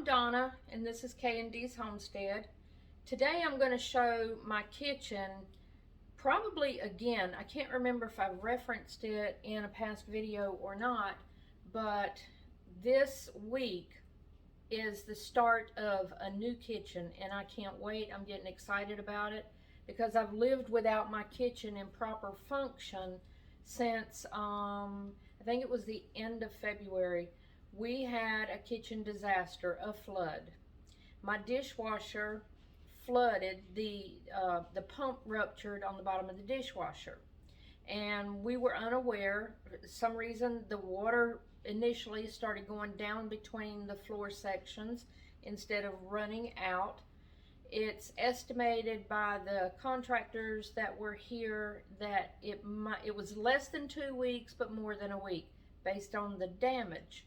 Donna, and this is K&D's Homestead. Today I'm going to show my kitchen, probably again. I can't remember if I've referenced it in a past video or not, but this week is the start of a new kitchen, and I can't wait. I'm getting excited about it because I've lived without my kitchen in proper function since I think it was the end of February. We had a kitchen disaster, a flood. My dishwasher flooded. The pump ruptured on the bottom of the dishwasher, and we were unaware. For some reason, the water initially started going down between the floor sections instead of running out. It's estimated by the contractors that were here that it was less than 2 weeks, but more than a week, based on the damage.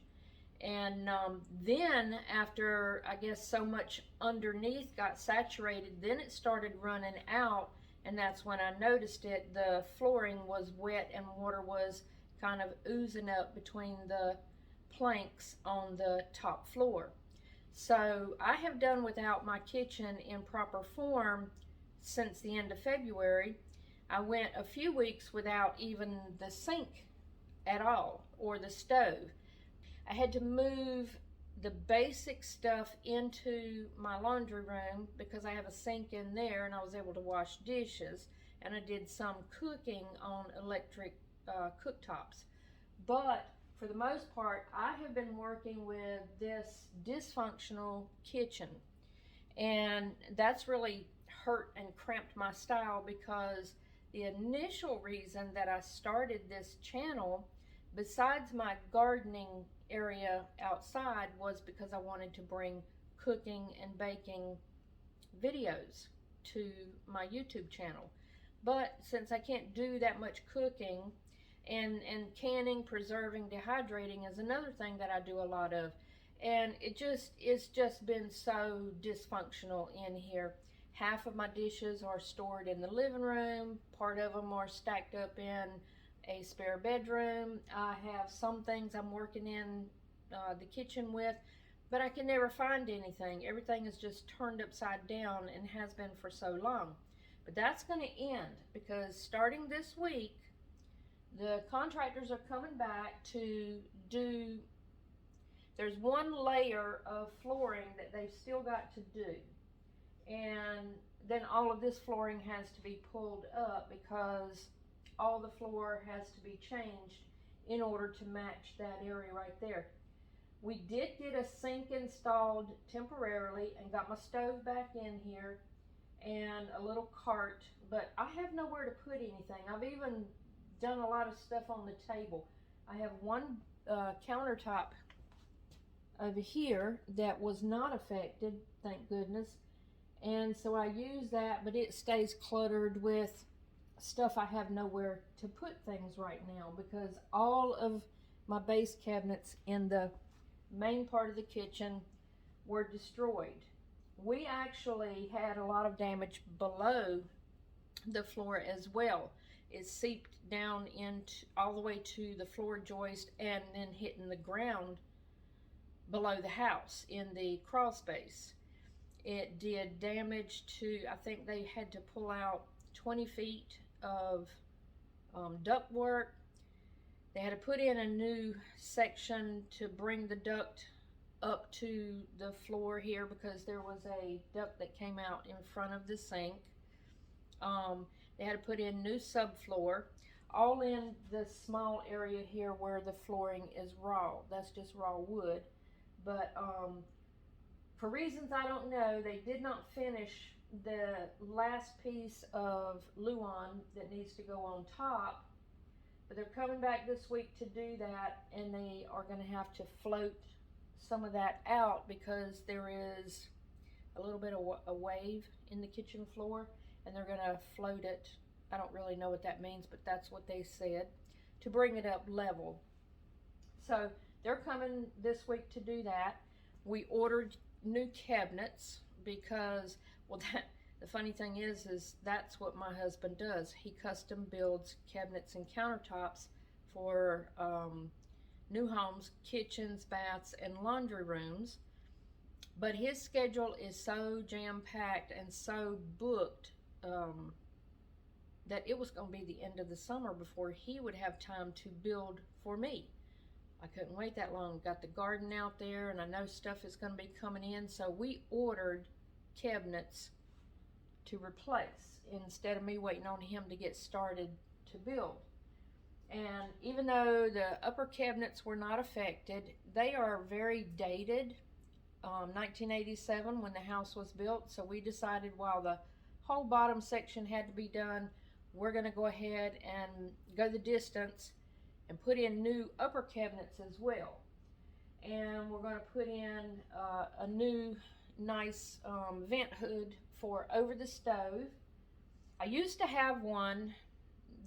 And then after, I guess, so much underneath got saturated, then it started running out, and that's when I noticed it. The flooring was wet and water was kind of oozing up between the planks on the top floor. So I have done without my kitchen in proper form since the end of February. I went a few weeks without even the sink at all, or the stove. I had to move the basic stuff into my laundry room because I have a sink in there, and I was able to wash dishes, and I did some cooking on electric cooktops. But for the most part, I have been working with this dysfunctional kitchen, and that's really hurt and cramped my style because the initial reason that I started this channel, besides my gardening area outside, was because I wanted to bring cooking and baking videos to my YouTube channel. But since I can't do that much cooking, and canning, preserving, dehydrating is another thing that I do a lot of, and it's just been so dysfunctional in here. Half of my dishes are stored in the living room, part of them are stacked up in a spare bedroom. I have some things I'm working in the kitchen with, but I can never find anything. Everything is just turned upside down and has been for so long. But that's going to end because starting this week, the contractors are coming back to do, there's one layer of flooring that they've still got to do. And then all of this flooring has to be pulled up because all the floor has to be changed in order to match that area right there. We did get a sink installed temporarily and got my stove back in here and a little cart, but I have nowhere to put anything. I've even done a lot of stuff on the table. I have one countertop over here that was not affected, thank goodness, and so I use that, but it stays cluttered with stuff. I have nowhere to put things right now because all of my base cabinets in the main part of the kitchen were destroyed. We actually had a lot of damage below the floor as well. It seeped down into all the way to the floor joist and then hitting the ground below the house in the crawl space. It did damage to, I think they had to pull out 20 feet of duct work. They had to put in a new section to bring the duct up to the floor here because there was a duct that came out in front of the sink. They had to put in new subfloor, all in the small area here where the flooring is raw. That's just raw wood. But for reasons I don't know, they did not finish the last piece of Luan that needs to go on top. But they're coming back this week to do that, and they are going to have to float some of that out because there is a little bit of a wave in the kitchen floor, and they're going to float it. I don't really know what that means, but that's what they said, to bring it up level. So they're coming this week to do that. We ordered new cabinets because, well, the funny thing is that's what my husband does. He custom builds cabinets and countertops for new homes, kitchens, baths, and laundry rooms. But his schedule is so jam-packed and so booked that it was going to be the end of the summer before he would have time to build for me. I couldn't wait that long. Got the garden out there, and I know stuff is going to be coming in, so we ordered cabinets to replace instead of me waiting on him to get started to build. And even though the upper cabinets were not affected, they are very dated, 1987 when the house was built. So we decided while the whole bottom section had to be done, we're going to go ahead and go the distance and put in new upper cabinets as well. And we're going to put in a new nice vent hood for over the stove. I used to have one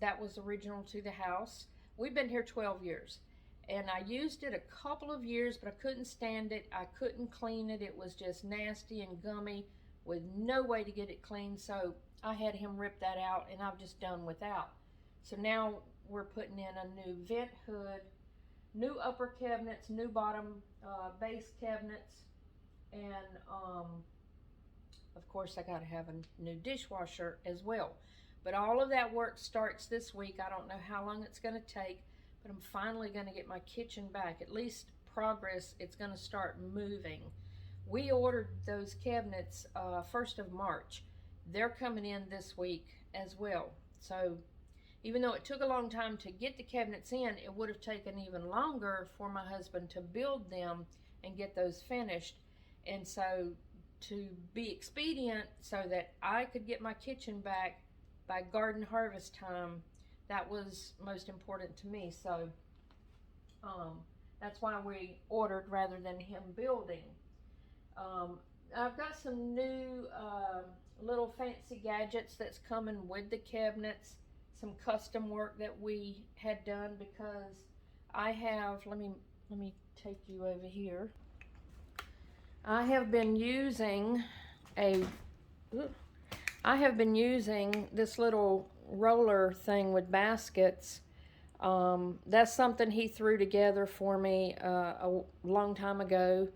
that was original to the house. We've been here 12 years. And I used it a couple of years, but I couldn't stand it. I couldn't clean it. It was just nasty and gummy with no way to get it clean. So I had him rip that out, and I've just done without. So now we're putting in a new vent hood, new upper cabinets, new bottom base cabinets, and of course I got to have a new dishwasher as well. But all of that work starts this week. I don't know how long it's going to take, but I'm finally going to get my kitchen back. At least progress, it's going to start moving. We ordered those cabinets 1st of March. They're coming in this week as well. So even though it took a long time to get the cabinets in, it would have taken even longer for my husband to build them and get those finished. And so to be expedient so that I could get my kitchen back by garden harvest time, that was most important to me. So that's why we ordered rather than him building. I've got some new little fancy gadgets that's coming with the cabinets, some custom work that we had done, because I have, let me take you over here. I have been using this little roller thing with baskets. That's something he threw together for me a long time ago,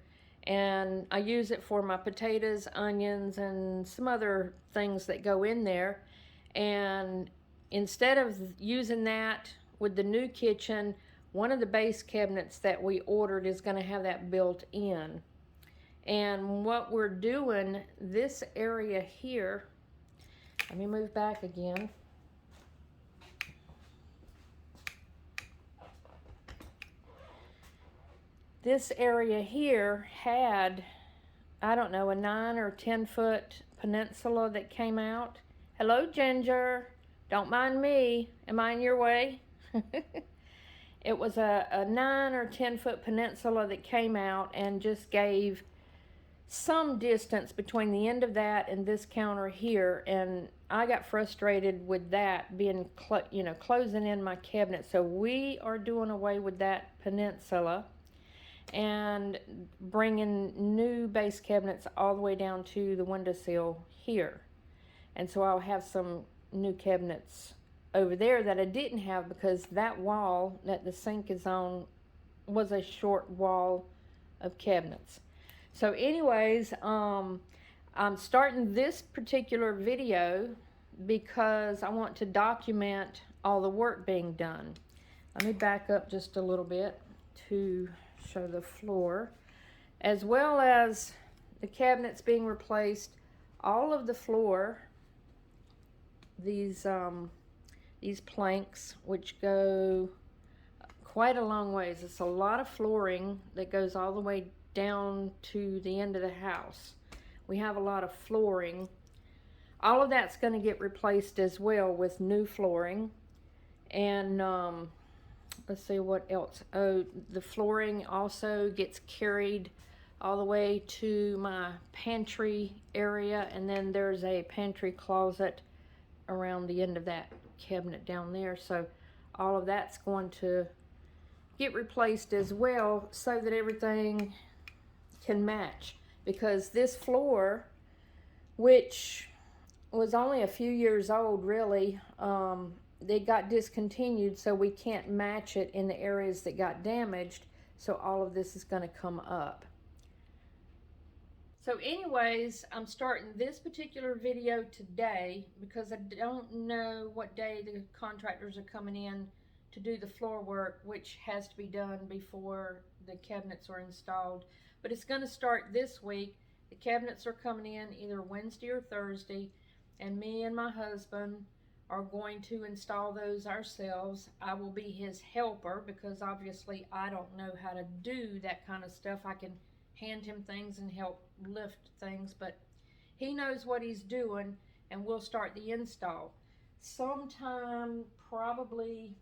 and I use it for my potatoes, onions, and some other things that go in there. And instead of using that with the new kitchen, one of the base cabinets that we ordered is going to have that built in. And what we're doing, this area here, let me move back again. This area here had, I don't know, a 9 or 10 foot peninsula that came out. Hello, Ginger. Don't mind me. Am I in your way? It was a 9 or 10 foot peninsula that came out and just gave some distance between the end of that and this counter here, and I got frustrated with that being closing in my cabinet. So we are doing away with that peninsula and bringing new base cabinets all the way down to the windowsill here. And so I'll have some new cabinets over there that I didn't have, because that wall that the sink is on was a short wall of cabinets. So anyways, I'm starting this particular video because I want to document all the work being done. Let me back up just a little bit to show the floor, as well as the cabinets being replaced. All of the floor, these planks, which go quite a long ways. It's a lot of flooring that goes all the way down to the end of the house. We have a lot of flooring. All of that's going to get replaced as well with new flooring. And let's see what else. Oh, the flooring also gets carried all the way to my pantry area, and then there's a pantry closet around the end of that cabinet down there. So all of that's going to get replaced as well, so that everything can match. Because this floor, which was only a few years old really, they got discontinued, so we can't match it in the areas that got damaged. So all of this is going to come up. So anyways, I'm starting this particular video today because I don't know what day the contractors are coming in to do the floor work, which has to be done before the cabinets are installed. But it's going to start this week. The cabinets are coming in either Wednesday or Thursday, and me and my husband are going to install those ourselves. I will be his helper because obviously I don't know how to do that kind of stuff. I can hand him things and help lift things, but he knows what he's doing, and we'll start the install sometime, probably,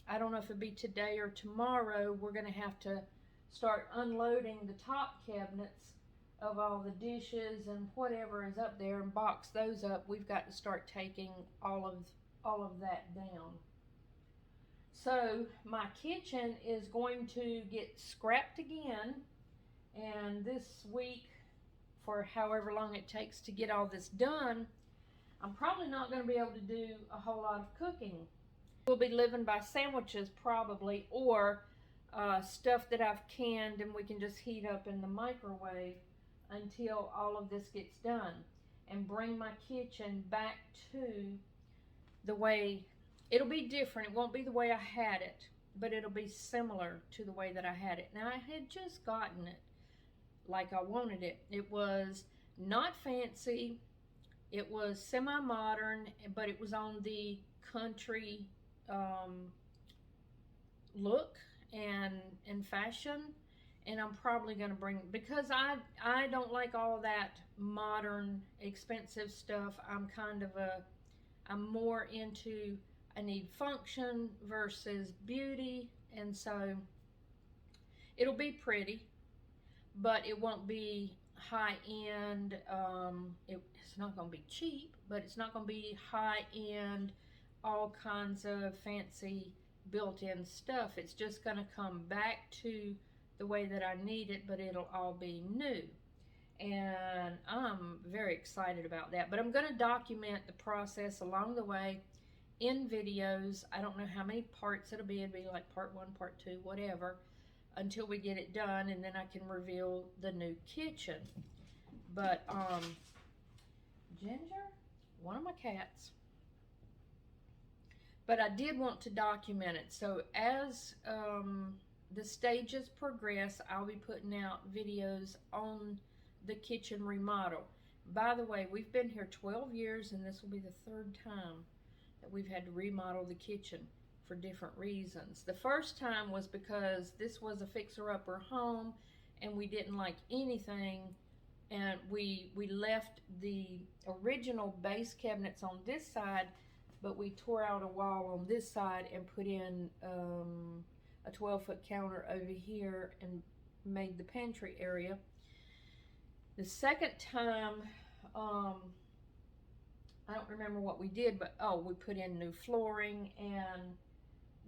I don't know if it'll be today or tomorrow. We're going to have to start unloading the top cabinets of all the dishes and whatever is up there and box those up. We've got to start taking all of that down. So my kitchen is going to get scrapped again, and this week, for however long it takes to get all this done, I'm probably not going to be able to do a whole lot of cooking. We'll be living by sandwiches probably, or stuff that I've canned and we can just heat up in the microwave until all of this gets done, and bring my kitchen back to the way, it'll be different. It won't be the way I had it, but it'll be similar to the way that I had it. Now, I had just gotten it like I wanted it. It was not fancy. It was semi-modern, but it was on the country look and fashion. And I'm probably going to bring, because I don't like all that modern expensive stuff. I'm more into, I need function versus beauty, and so it'll be pretty, but it won't be high end. It's not going to be cheap, but it's not going to be high end, all kinds of fancy built-in stuff. It's just going to come back to the way that I need it, but it'll all be new. And I'm very excited about that. But I'm going to document the process along the way in videos. I don't know how many parts it'll be. It'll be like part 1, part 2, whatever, until we get it done, and then I can reveal the new kitchen. But Ginger, one of my cats. But I did want to document it. So as the stages progress, I'll be putting out videos on the kitchen remodel. By the way, we've been here 12 years, and this will be the 3rd time that we've had to remodel the kitchen for different reasons. The first time was because this was a fixer-upper home, and we didn't like anything, and we left the original base cabinets on this side, but we tore out a wall on this side and put in a 12-foot counter over here and made the pantry area. The second time, I don't remember what we did, but we put in new flooring, and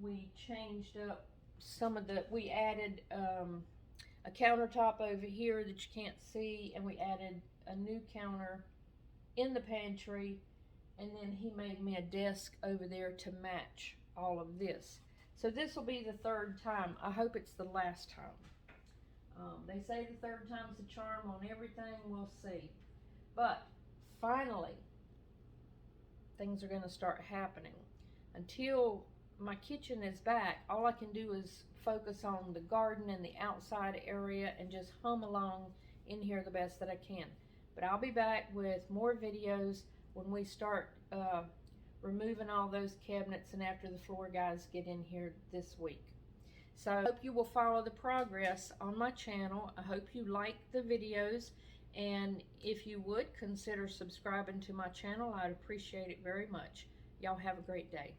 we changed up some of we added a countertop over here that you can't see, and we added a new counter in the pantry, and then he made me a desk over there to match all of this. So this will be the 3rd time. I hope it's the last time. They say the 3rd time's the charm on everything. We'll see. But finally, things are going to start happening. Until my kitchen is back, all I can do is focus on the garden and the outside area and just hum along in here the best that I can. But I'll be back with more videos when we start removing all those cabinets and after the floor guys get in here this week. So I hope you will follow the progress on my channel. I hope you like the videos, and if you would consider subscribing to my channel, I'd appreciate it very much. Y'all have a great day.